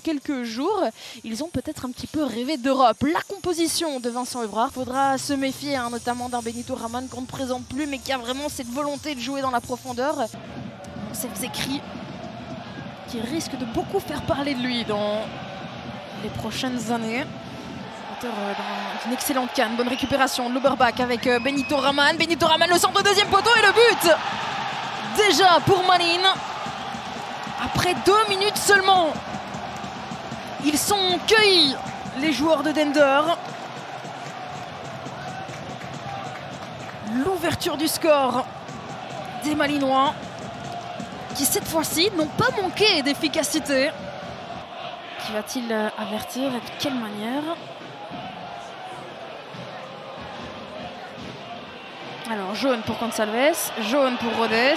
quelques jours, ils ont peut-être un petit peu rêvé d'Europe. La composition de Vincent Evrard, faudra se méfier, hein, notamment d'un Benito Raman qu'on ne présente plus, mais qui a vraiment cette volonté de jouer dans la profondeur. Ces écrits qui risquent de beaucoup faire parler de lui dans les prochaines années. Auteur d'une excellente canne, bonne récupération de l'Oberbach avec Benito Raman. Benito Raman, le centre, deuxième poteau et le but déjà pour Malines. Après 2 minutes seulement, ils sont cueillis, les joueurs de Dender. L'ouverture du score des Malinois, qui cette fois-ci n'ont pas manqué d'efficacité. Qui va-t-il avertir et de quelle manière? Alors jaune pour Gonçalves, jaune pour Rodez.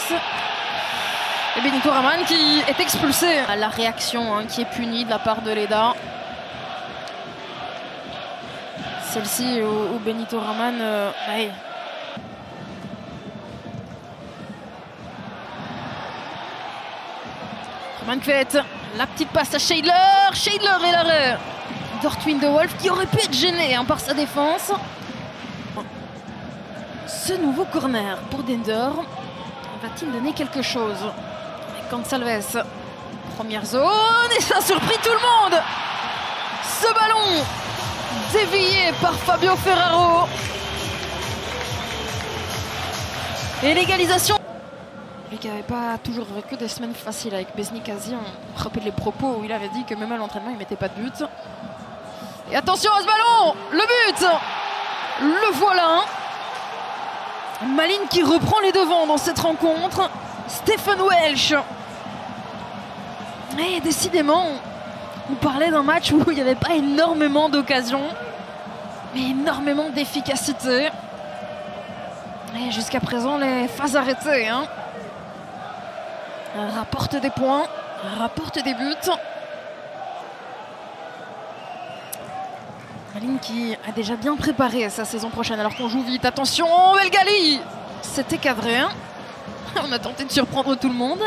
Et Benito Raman qui est expulsé. La réaction, hein, qui est punie de la part de Leda. Celle-ci où Benito Raman... ouais. Romain Kvet, la petite passe à Scheidler. Scheidler et l'arrêt d'Ortwin de Wolf qui aurait pu être gêné, hein, par sa défense. Ce nouveau corner pour Dender va-t-il donner quelque chose? Gonçalves, première zone et ça a surpris tout le monde. Ce ballon dévié par Fabio Ferraro. Et l'égalisation. Lui qui n'avait pas toujours que des semaines faciles avec Besnikazi, on rappelle les propos où il avait dit que même à l'entraînement il ne mettait pas de but. Et attention à ce ballon, le but, le voilà. Malines qui reprend les devants dans cette rencontre. Stephen Welsh. Et décidément, on parlait d'un match où il n'y avait pas énormément d'occasions, mais énormément d'efficacité. Et jusqu'à présent, les phases arrêtées, hein, rapportent des points, rapportent des buts. Malines qui a déjà bien préparé sa saison prochaine alors qu'on joue vite. Attention, Belgali. C'était cadré, hein. On a tenté de surprendre tout le monde.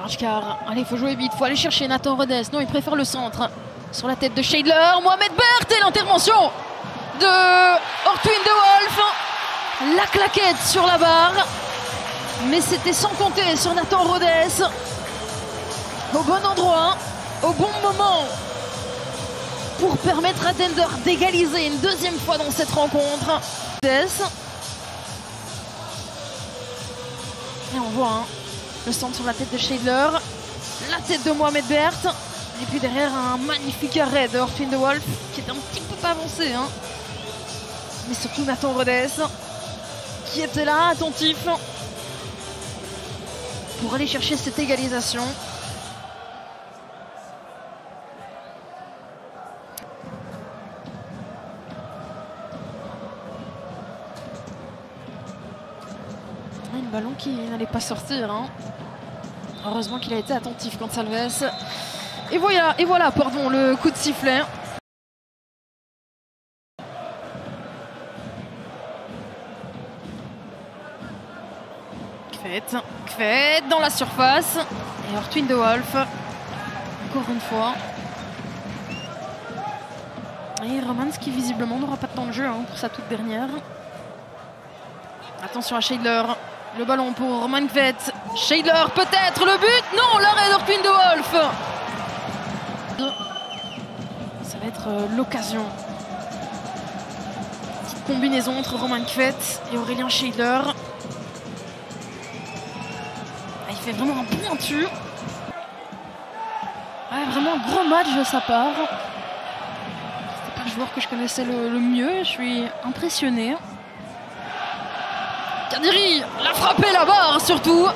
Archkar, allez, il faut jouer vite, il faut aller chercher Nathan Rodez. Non, il préfère le centre. Sur la tête de Scheidler, Mohamed Bert et l'intervention de Ortwin de Wolf. La claquette sur la barre. Mais c'était sans compter sur Nathan Rodez. Au bon endroit, au bon moment, pour permettre à Dender d'égaliser une deuxième fois dans cette rencontre. Et on voit, hein, le centre sur la tête de Scheidler, la tête de Mohamed Bert, et puis derrière un magnifique arrêt de Ortwin de Wolf, qui est un petit peu pas avancé, hein. Mais surtout Nathan Rodez, qui était là, attentif, pour aller chercher cette égalisation. Un ballon qui n'allait pas sortir, hein. Heureusement qu'il a été attentif, Gonçalves. Et voilà, pardon, le coup de sifflet. Kvet dans la surface. Et Ortwin de Wolf, encore une fois. Et Romans qui visiblement n'aura pas de temps de jeu, hein, pour sa toute dernière. Attention à Scheidler. Le ballon pour Romain Kvet. Scheidler peut-être, le but. Non, l'arrêt d'Ortwin de Wolf. Ça va être l'occasion. Petite combinaison entre Romain Kvet et Aurélien Scheidler. Il fait vraiment un pointu. Ouais, vraiment un gros match de sa part. C'était pas le joueur que je connaissais le mieux. Je suis impressionné. Kadiri l'a frappé la barre surtout.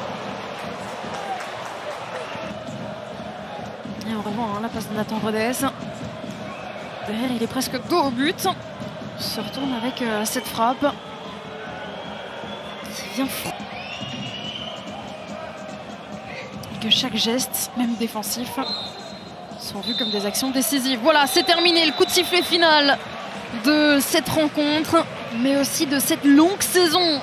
Et on revoit, hein, la passe de Nathan Rodez. Derrière, il est presque dos au but. Il se retourne avec cette frappe. Qui vient que chaque geste, même défensif, sont vus comme des actions décisives. Voilà, c'est terminé, le coup de sifflet final de cette rencontre. mais aussi de cette longue saison